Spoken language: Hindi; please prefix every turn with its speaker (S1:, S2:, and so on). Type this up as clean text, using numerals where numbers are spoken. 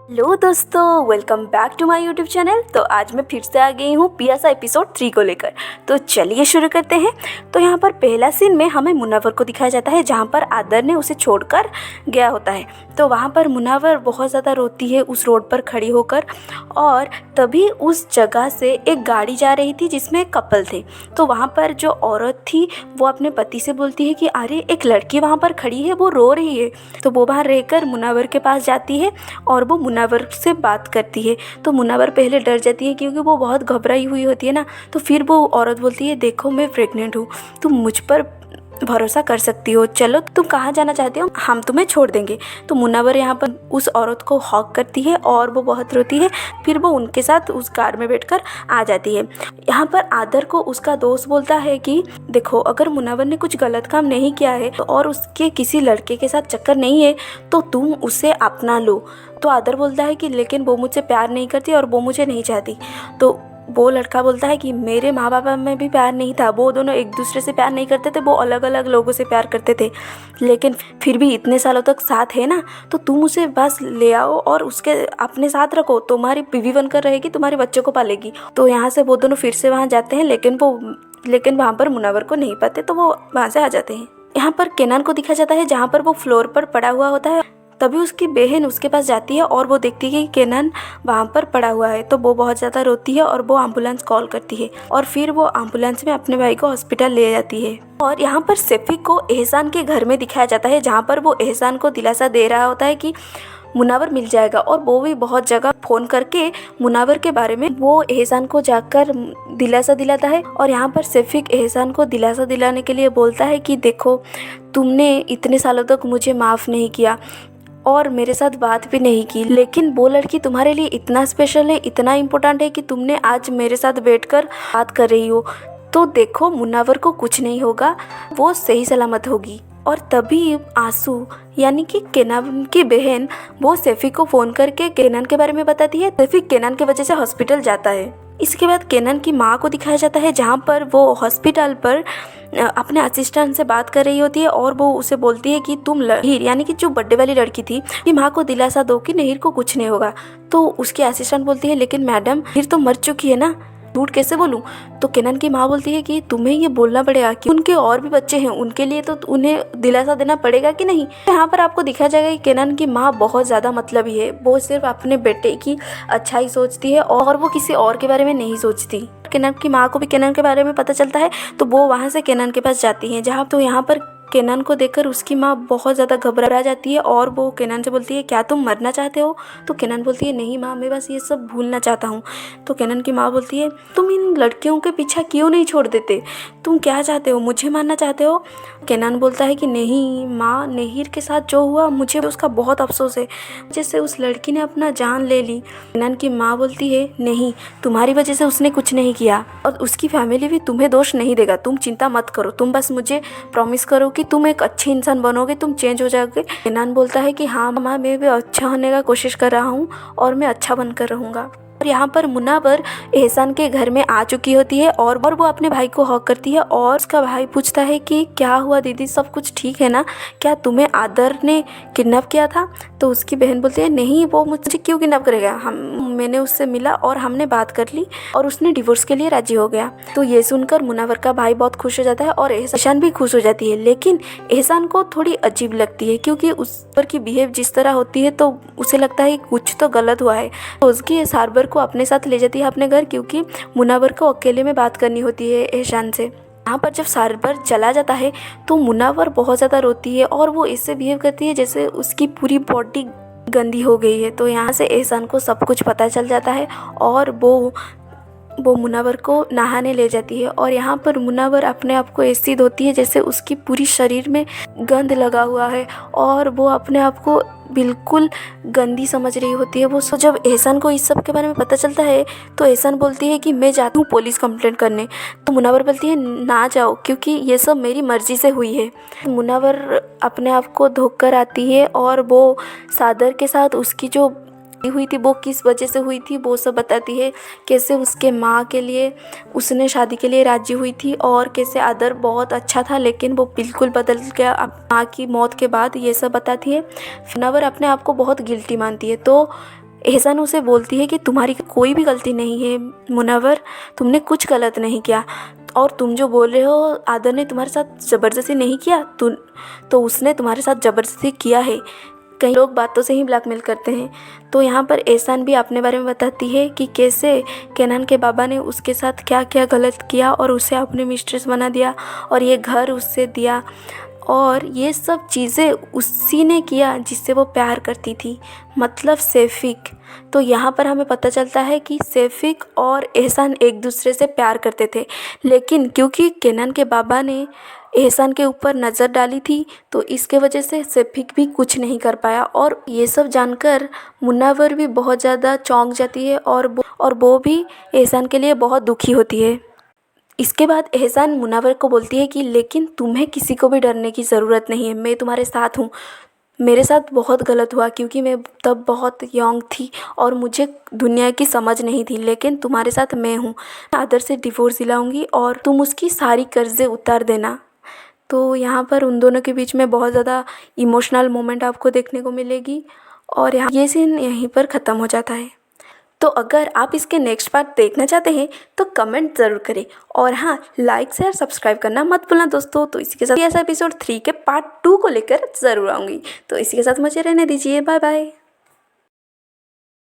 S1: हेलो दोस्तों, welcome back to my YouTube channel. तो आज मैं फिर से आ गई हूँ पियासा एपिसोड 3 को लेकर। तो चलिए शुरू करते हैं। तो यहाँ पर पहला सीन में हमें मुनव्वर को दिखाया जाता है जहाँ पर आदर ने उसे छोड़कर गया होता है। तो वहाँ पर मुनव्वर बहुत ज़्यादा रोती है उस रोड पर खड़ी होकर, और तभी उस जगह से एक गाड़ी जा रही थी जिसमें एक कपल थे। तो वहाँ पर जो औरत थी वो अपने पति से बोलती है कि अरे एक लड़की वहाँ पर खड़ी है, वो रो रही है। तो वो बाहर रहकर मुनव्वर के पास जाती है और वो मुनव्वर से बात करती है। तो मुनव्वर पहले डर जाती है क्योंकि वो बहुत घबराई हुई होती है ना। तो फिर वो औरत बोलती है, देखो मैं प्रेग्नेंट हूँ, तुम मुझ पर भरोसा कर सकती हो, चलो तुम कहाँ जाना चाहते हो, हम तुम्हें छोड़ देंगे। तो मुनव्वर यहाँ पर उस औरत को हॉक करती है और वो बहुत रोती है। फिर वो उनके साथ उस कार में बैठकर आ जाती है। यहाँ पर आदर को उसका दोस्त बोलता है कि देखो, अगर मुनव्वर ने कुछ गलत काम नहीं किया है और उसके किसी लड़के के साथ चक्कर नहीं है तो तुम उसे अपना लो। तो आदर बोलता है कि लेकिन वो मुझसे प्यार नहीं करती और वो मुझे नहीं चाहती। तो वो लड़का बोलता है कि मेरे माँ बाप में भी प्यार नहीं था, वो दोनों एक दूसरे से प्यार नहीं करते थे, वो अलग अलग लोगों से प्यार करते थे, लेकिन फिर भी इतने सालों तक साथ है ना, तो तुम उसे बस ले आओ और उसके अपने साथ रखो, तुम्हारी बीवी बनकर रहेगी, तुम्हारे बच्चों को पालेगी। तो यहाँ से वो दोनों फिर से वहाँ जाते हैं, लेकिन वहाँ पर मुनव्वर को नहीं पाते, तो वो वहाँ से आ जाते हैं। यहाँ पर केनान को दिखाया जाता है जहाँ पर वो फ्लोर पर पड़ा हुआ होता है। तभी उसकी बहन उसके पास जाती है और वो देखती है कि केनान वहाँ पर पड़ा हुआ है। तो वो बहुत ज़्यादा रोती है और वो एम्बुलेंस कॉल करती है और फिर वो एम्बुलेंस में अपने भाई को हॉस्पिटल ले जाती है। और यहाँ पर सैफी को एहसान के घर में दिखाया जाता है जहाँ पर वो एहसान को दिलासा दे रहा होता है कि मुनव्वर मिल जाएगा, और वो भी बहुत जगह फ़ोन करके मुनव्वर के बारे में वो एहसान को जाकर दिलासा दिलाता है। और यहाँ पर सैफिक एहसान को दिलासा दिलाने के लिए बोलता है कि देखो, तुमने इतने सालों तक मुझे माफ़ नहीं किया और मेरे साथ बात भी नहीं की, लेकिन वो लड़की तुम्हारे लिए इतना स्पेशल है, इतना इम्पोर्टेंट है कि तुमने आज मेरे साथ बैठकर बात कर रही हो। तो देखो, मुनव्वर को कुछ नहीं होगा, वो सही सलामत होगी। और तभी आंसू यानी कि केनान की बहन वो सैफी को फ़ोन करके केनान के बारे में बताती है। सैफी केनान की वजह से हॉस्पिटल जाता है। इसके बाद केनान की माँ को दिखाया जाता है जहाँ पर वो हॉस्पिटल पर अपने असिस्टेंट से बात कर रही होती है और वो उसे बोलती है कि तुम नहीर यानी कि जो बर्थडे वाली लड़की थी कि माँ को दिलासा दो कि नहीर को कुछ नहीं होगा। तो उसकी असिस्टेंट बोलती है, लेकिन मैडम नहीर तो मर चुकी है ना, झूठ कैसे बोलूँ। तो केनान की माँ बोलती है कि तुम्हें ये बोलना पड़ेगा कि उनके और भी बच्चे हैं, उनके लिए तो उन्हें दिलासा देना पड़ेगा कि नहीं। यहाँ पर आपको दिखाया जाएगा कि केनान की माँ बहुत ज़्यादा मतलबी है, वो सिर्फ अपने बेटे की अच्छाई सोचती है और वो किसी और के बारे में नहीं सोचती। केनान की माँ को भी केनान के बारे में पता चलता है तो वो वहाँ से केनान के पास जाती हैं। जहाँ तो यहाँ पर केनान को देखकर उसकी माँ बहुत ज़्यादा घबरा जाती है और वो केनान से बोलती है, क्या तुम मरना चाहते हो। तो केनान बोलती है, नहीं माँ, मैं बस ये सब भूलना चाहता हूँ। तो केनान की माँ बोलती है, तुम इन लड़कियों के पीछा क्यों नहीं छोड़ देते, तुम क्या चाहते हो, मुझे मारना चाहते हो। केनान बोलता है कि नहीं माँ, नहीर के साथ जो हुआ मुझे उसका बहुत अफसोस है, जैसे उस लड़की ने अपना जान ले ली। केनान की माँ बोलती है, नहीं, तुम्हारी वजह से उसने कुछ नहीं किया और उसकी फैमिली भी तुम्हें दोष नहीं देगा, तुम चिंता मत करो, तुम बस मुझे प्रॉमिस करो कि तुम एक अच्छे इंसान बनोगे, तुम चेंज हो जाओगे। केनान बोलता है कि हाँ माँ, मैं भी अच्छा होने का कोशिश कर रहा हूँ और मैं अच्छा बनकर रहूँगा। और यहाँ पर मुनव्वर एहसान के घर में आ चुकी होती है और वो अपने भाई को हॉक करती है और उसका भाई पूछता है कि क्या हुआ दीदी, सब कुछ ठीक है ना, क्या तुम्हें आदर ने किडनैप किया था। तो उसकी बहन बोलती है, नहीं, वो मुझे क्यों किडनैप करेगा, मैंने उससे मिला और हमने बात कर ली और उसने डिवोर्स के लिए राजी हो गया। तो ये सुनकर मुनव्वर का भाई बहुत खुश हो जाता है और एहसान भी खुश हो जाती है, लेकिन एहसान को थोड़ी अजीब लगती है क्योंकि उस पर की बिहेव जिस तरह होती है तो उसे लगता है कुछ तो गलत हुआ है। तो उसकी सारबर को अपने साथ ले जाती है अपने घर, क्योंकि मुनव्वर को अकेले में बात करनी होती है एहसान से। यहाँ पर जब सारबर चला जाता है तो मुनव्वर बहुत ज़्यादा रोती है और वो इससे बिहेव करती है जैसे उसकी पूरी बॉडी गंदी हो गई है। तो यहाँ से एहसान को सब कुछ पता चल जाता है और वो मुनव्वर को नहाने ले जाती है। और यहाँ पर मुनव्वर अपने आप को ऐसी धोती है जैसे उसकी पूरी शरीर में गंद लगा हुआ है और वो अपने आप को बिल्कुल गंदी समझ रही होती है। वो जब एहसान को इस सब के बारे में पता चलता है तो एहसान बोलती है कि मैं जाती हूँ पुलिस कंप्लेंट करने। तो मुनव्वर बोलती है, ना जाओ, क्योंकि ये सब मेरी मर्ज़ी से हुई है। मुनव्वर अपने आप को धोकर आती है और वो सादर के साथ उसकी जो हुई थी वो किस वजह से हुई थी वो सब बताती है, कैसे उसके माँ के लिए उसने शादी के लिए राजी हुई थी और कैसे आदर बहुत अच्छा था लेकिन वो बिल्कुल बदल गया माँ की मौत के बाद, ये सब बताती है। मुनव्वर अपने आप को बहुत गिल्टी मानती है। तो एहसान उसे बोलती है कि तुम्हारी कोई भी गलती नहीं है मुनव्वर, तुमने कुछ गलत नहीं किया, और तुम जो बोल रहे हो आदर ने तुम्हारे साथ ज़बरदस्ती नहीं किया, तो उसने तुम्हारे साथ ज़बरदस्ती किया है। कई लोग बातों से ही ब्लैकमेल करते हैं। तो यहाँ पर एहसान भी अपने बारे में बताती है कि कैसे केनान के बाबा ने उसके साथ क्या क्या गलत किया और उसे अपने मिस्ट्रेस बना दिया और ये घर उससे दिया, और ये सब चीज़ें उसी ने किया जिससे वो प्यार करती थी, मतलब सेफिक। तो यहाँ पर हमें पता चलता है कि सेफिक और एहसान एक दूसरे से प्यार करते थे, लेकिन क्योंकि केनान के बाबा ने एहसान के ऊपर नज़र डाली थी तो इसके वजह से सेफिक भी कुछ नहीं कर पाया। और ये सब जानकर मुनव्वर भी बहुत ज़्यादा चौंक जाती है और वो भी एहसान के लिए बहुत दुखी होती है। इसके बाद एहसान मुनव्वर को बोलती है कि लेकिन तुम्हें किसी को भी डरने की ज़रूरत नहीं है, मैं तुम्हारे साथ हूँ। मेरे साथ बहुत गलत हुआ क्योंकि मैं तब बहुत यंग थी और मुझे दुनिया की समझ नहीं थी, लेकिन तुम्हारे साथ मैं हूँ। आदर से डिवोर्स दिलाऊंगी और तुम उसकी सारी कर्ज़े उतार देना। तो यहाँ पर उन दोनों के बीच में बहुत ज़्यादा इमोशनल मोमेंट आपको देखने को मिलेगी और यहाँ ये सीन यहीं पर ख़त्म हो जाता है। तो अगर आप इसके नेक्स्ट पार्ट देखना चाहते हैं तो कमेंट ज़रूर करें, और हाँ, लाइक शेयर सब्सक्राइब करना मत भूलना दोस्तों। तो इसी के साथ ऐसा एपिसोड 3 के पार्ट 2 को लेकर ज़रूर आऊँगी। तो इसी के साथ मुझे रहने दीजिए, बाय बाय।